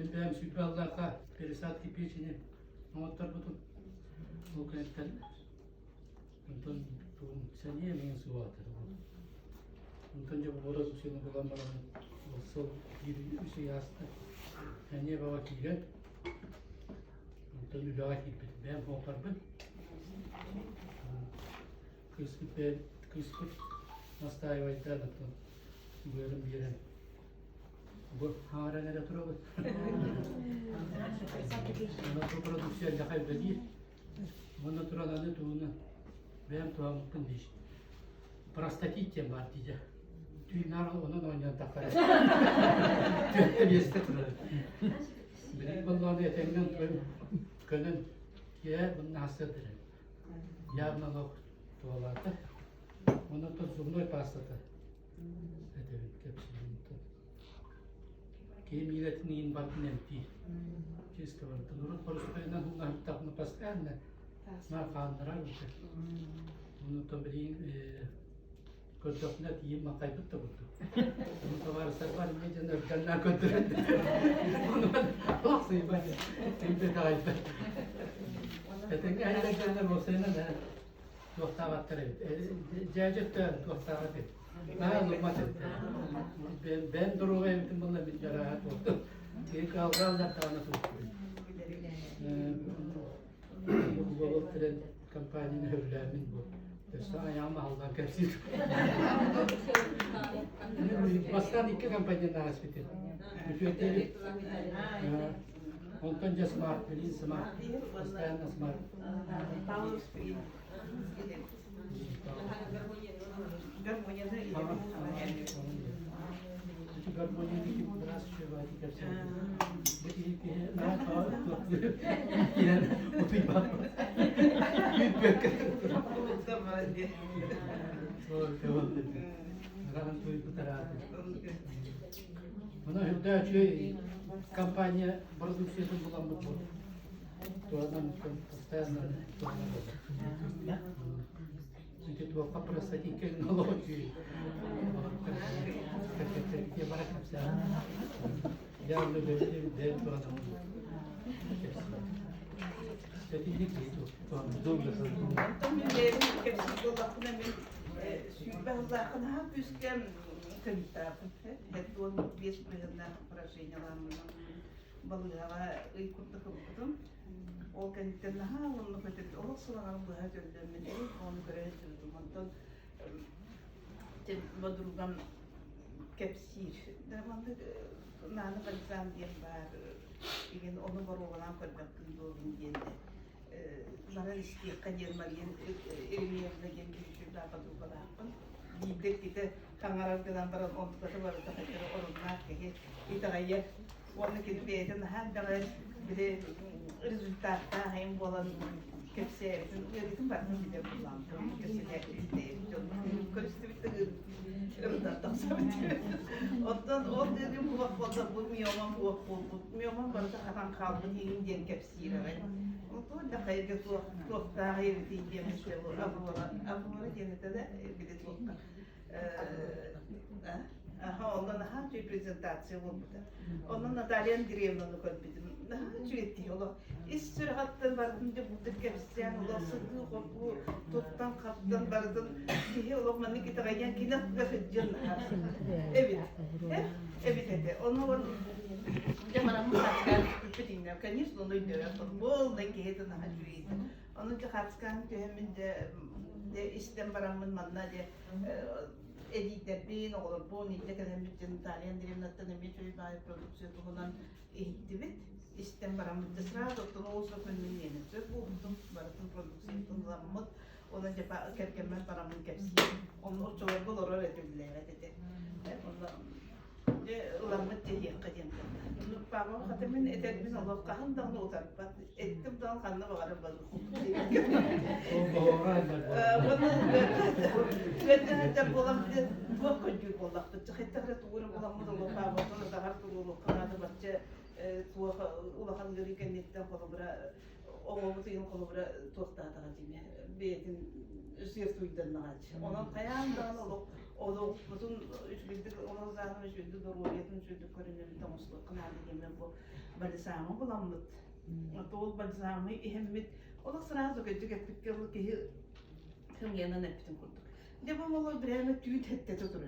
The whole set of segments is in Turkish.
Ben sütballarga perisat kipişini motor butun. Bu kadar. Ondan sen niye men su atır? Ondan önce bu boraz usulünü kullanmadan olsa bir şey yastı. Ben niye baba kiyle? Ondan ülahi gibi. Ben motor ben. Kıskıp настаивать да на том бölüm bir yerin. Bu hara nerede duruyor? Ona bu prodüksiyon yakayı da değil. Bunda duralanı tuğuna. Benim tuğam mümkün değil. Prostatitçem var diye. Tüyler onun oynayan takar. Tüyler yeste duruyor. Benim bunların yeteğinden könün ya bunun hasıdır. Yarın alıp tuğalarda. Ona da zurnoy pastata. Edevin tepsinin to. Ki milletin in bakın emti. Çisto var. Tanrı porusuyla bunlar takma pastanne. Ma kandıra işte. Onu da bilin kodokna diye makaybet de buldu. Onu da var sarvar ne cennet ganna kodran. Onu da şey var. Tempe daydı. Etengi ayda ganna olsaydı da doktavatlar cacıkta doktavat et. Olmaz et. Ben duruğa evdim bununla bir cerahat oldu. İlk avralar tane tuttu. Bu baba tren kampanyanın hövlemin bu. Desta ayağıma haldan kapsaydı. Baştan iki kampanyanın arasıydı. Mütüetleri. Ondan önce smart, bilin smart. Baştan smart. Power speed. Гармонияны Çünkü garmoniya gibi biraz şey var gerçekten. Bu ilk ne yapar? Yani o bir bak. Bir bak. Tamam. Rahat bu tarafı. Buna hüda şey kampanya prodüksiyonu bulan bu. Doğadan постоянно. Çünkü bu kaprasaki teknoloji. Teknoloji barak mesela. Yarın böyle de doğadan. Teknik değil o. Doğru. Tamam yerim hepsi dolapına ben sübahlarına hep üstten kırıtlardım. Hep onu bir bölümden projelerden balığa uykuda kapatım. O kentten ha onu kötü o sıralar bu hacılarımın onu görebildim. Ondan madrugan kepsir. Devamlı nane baksan diye var. Igen onu var olan kadar doğum geldi. Bana istiyor kaçırmayın. Evliyemle gelmiş daha fazla falan. Gidip gidip kangarlardan baran on kadar var da kadar onunla ki itayet. Onu ki bir de her kadar bir de rezultatta hem olan kepsir'in üretim var bir de kullandım. Kepsir'de konuştuk Irdattan sabit. Ondan o dedim bu vakfada bulmuyorum bulmuyorum barda kalan kaldı diye kepsir'e. O da hayır çok daha hayır diye mesela abura cennet de bir de çok. Aha ondan daha çok prezentasyon oldu. Onun Natalya Andreevna'nı koydum. Daha çok etti ola. İstirahatten vardım da burada kepsir'in olasılığı bu tuttan kaptan vardım. Ki ola bana ki tagayan ki nasıl gafedeceğim. Evet. Evet. Onu Jamana Muhakkak bitinler. Конечно, onu diyor. Bol da ki hedi daha cüydi. Onun ki hatskan temin de istem baramın manna de editler bin olur. Bu nice kadar bütün İtalyan dilim natten emeği bay prodüksiyonundan ihtivet. İstem baramın da sıra doktor olsa fönün yeni. Bu baratın prodüksiyonundan mut. Ona cevap kerkemen baramın kepsi. Onu çoğu bulur öğretimler dedi. Ondan ulanmak diye kadın. Babam hatamin edermin Allah kahın da onu utar. Ettim dan kanına bakarım bazı. Bunu da bulam bir bu kocu bollaktı. Çıkıtları tuğru bulamı da Allah babamın da har tuğru kanadı bahçe tuğu ulahan görüken netten kolubra oğlu tüyün kolubra tuğta da diyeyim. Beytin siyasıydan ağaç. Onun kayağından olup Oda bütün üçgüldük, ona zaten üçgüldük, doğruyetin üçgüldük körünümü tamuslu kınalı yeme bu balisama bulamıt. Oda balisama ihemmit. Oda sırası kötü ettik yıllık ki hem yanına neptin kurduk. Devam ola bireme tüyt hette tuturur.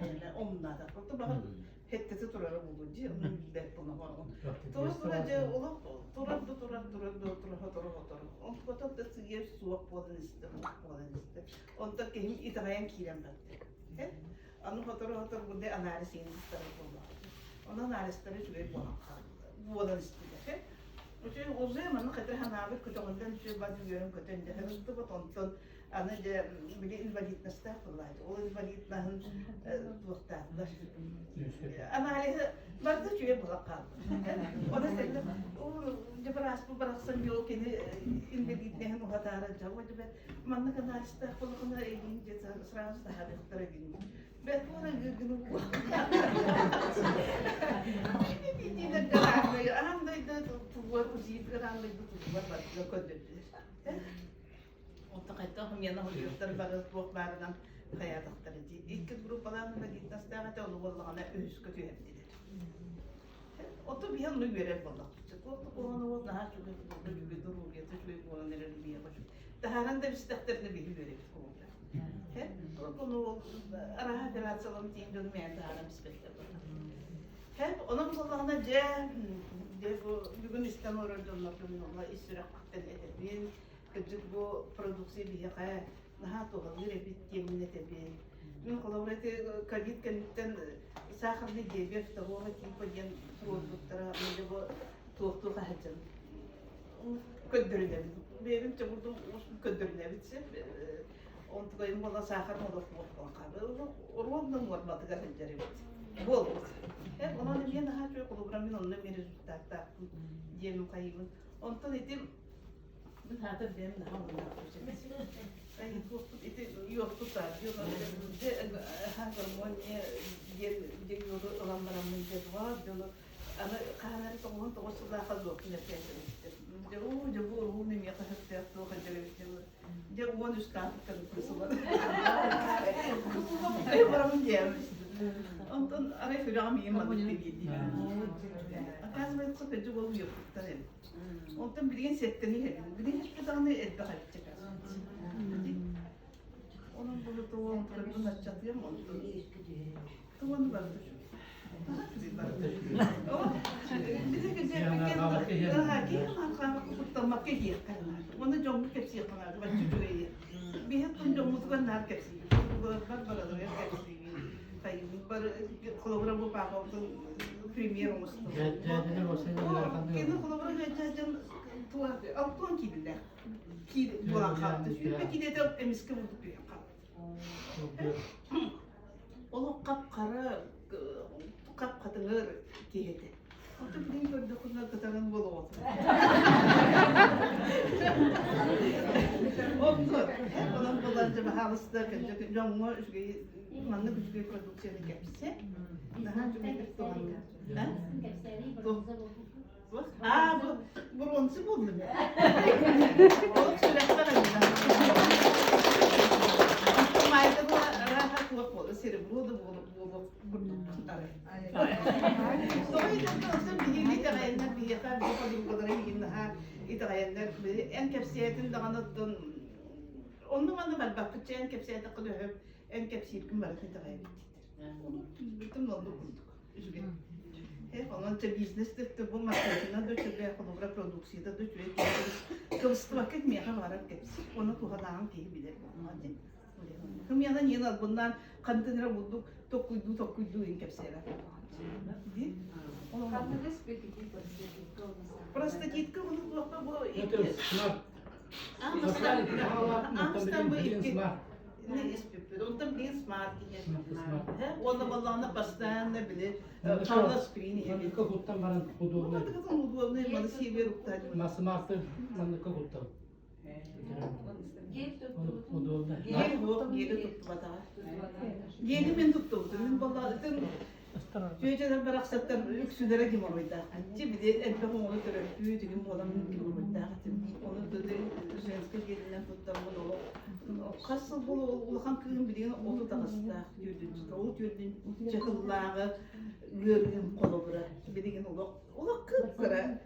Bireme omna da kurdu. Bakın hette tuturur bulunca onun bir bunu var. Doğruca ola durar. On kotak da siyer suak podan iste. Onda ki hem italayan kirem battı. Anı hatır burada analizini tarafı var. Ona analizleri şöyle podan iste. O zaman kadar hanabı kutuğundan şu bazı görün kutuğunda hızlı batonton ana da bile invalid nastafırlaydı. O invalid nahın tuğtadılar. Analiz bazı şöyle bırakalım. Ona sen o cebras bu bıraksan yok ki invalid nahın o hatara cevap ben manlık analizde kulağına eğilince sırası daha beter edin. Ben bu arada günü bu. Yine de anamda tuvar uzayıp karanlık bu tuvar var lokodur. Otakaytahım yana hoyuklar barız bu bardan hayatları diye. İlk gruplardan da gitmesler de onu vallahi öz kötü ettiler. Oto bir yanına göre vallahi. Onu daha çok bir durum yatıyor bu neleri bir yapacak. Daha rende bir steklerini bir göre olacak. Hep bunu ara federasyonun diye dönmeyen daha bir spektaklör. Hep onun kulağına bu bugün İstanbul Radyo'nun istirahatten edebiyat küçük bu prodüksiyon bir hikaye daha doğru bir yemin edebilir. Gün kolaborati kadit kendiden sahibi diyabet tavuğu tipayan produklara önce bu tuhtu kahcın. Ködürüne benim çaburdum ködürüne bitse on tukayım bana sahip olur kalır. Ormandan varmadı gazetleri bit. Bol. Hep ona ne daha çok kolaborasyon onunla bir rezultat yemin kaybın. Ondan edim ben hatta benim daha onu yok tutar diyorlar. Her zaman diye olanlara mınca var diyorlar. Ama kahveleri toplum toplumsuz daha fazla nefret ediyor. Jabu ruhunu mi yaklaşık yaptığı kadar Jabu onu üstten kadar ay paramın gelmiş. Ondan araya firamiyim adı dedi. Akazma çok acı oluyor tabii. Ondan birinin setini yedim. Birinin hiçbir tane et daha çıkar. Onun bunu doğum kırmızı çatıyor mu? Doğum var da şu. Bize güzel bir kutlamak gerekiyor. Onu canlı kepsi yapmalar. Bir hep canlı tutanlar kepsi. Bak kepsi. Hayır, kolaboran bu paketun premier olmuştu. Kendi kolaboran geçen tuvar altın kidiler. Kid bulan kaldı. Çünkü kide de emiski vurduk diyor kaldı. Onu kapkara kapkatılır kiyedi. Onu bilin gördük onlar kataran bol oldu. Ondan onun bulancı bahalısı çünkü canlı manlı güçlü prodüksiyonu yapısı. Daha çok bir doğan. Bu bronzu buldum. O sürekli Mayda bu rahat oldu. Serebro da bu. Dolayısıyla bir yere bir yakar bir kadar yine İtalyanlar en kepsiyetin dağınıttın. Onun bana baktıkça en kepsiyete kılıyor. En kepsiyet kim var İtalyan bittidir. Bütün onu kurduk. Üzgün. Hep onun için biznesde bu makineden de şöyle kolobra prodüksiyonda da şöyle kıvıstı vakit mi yaparak kepsi. Onu kuhadan ki bilir. Hadi. Kımyadan yine bundan kantinere bulduk. Tokuydu in kepsiyeler. Prostatit bunu bu Это смарт. Amsterdam bu ilk ne istiyor? Ondan bir smart diye. Onda vallahi pastan ne bile kavga screen Manı kuttan bana Ama kudurma. da kadın bu ne bana seviyor uktacı. Masmartı manı kuttan. Kudurma. Geri tuttu bada. Geri men tuttu. Men vallahi Tüyeceğden bıraksatlar yüksülere kim oluydu. Bir de elbette onu törüp tüyücü kim olan kim oluydu. Onu da üzerinde gelinden tuttum bunu. Kasıl bulu ulakan kıyım bildiğin otu da kasta yürüdün. O yürüdün çakıllağı görgün kolu bura. Bildiğin ulak kıp kıra.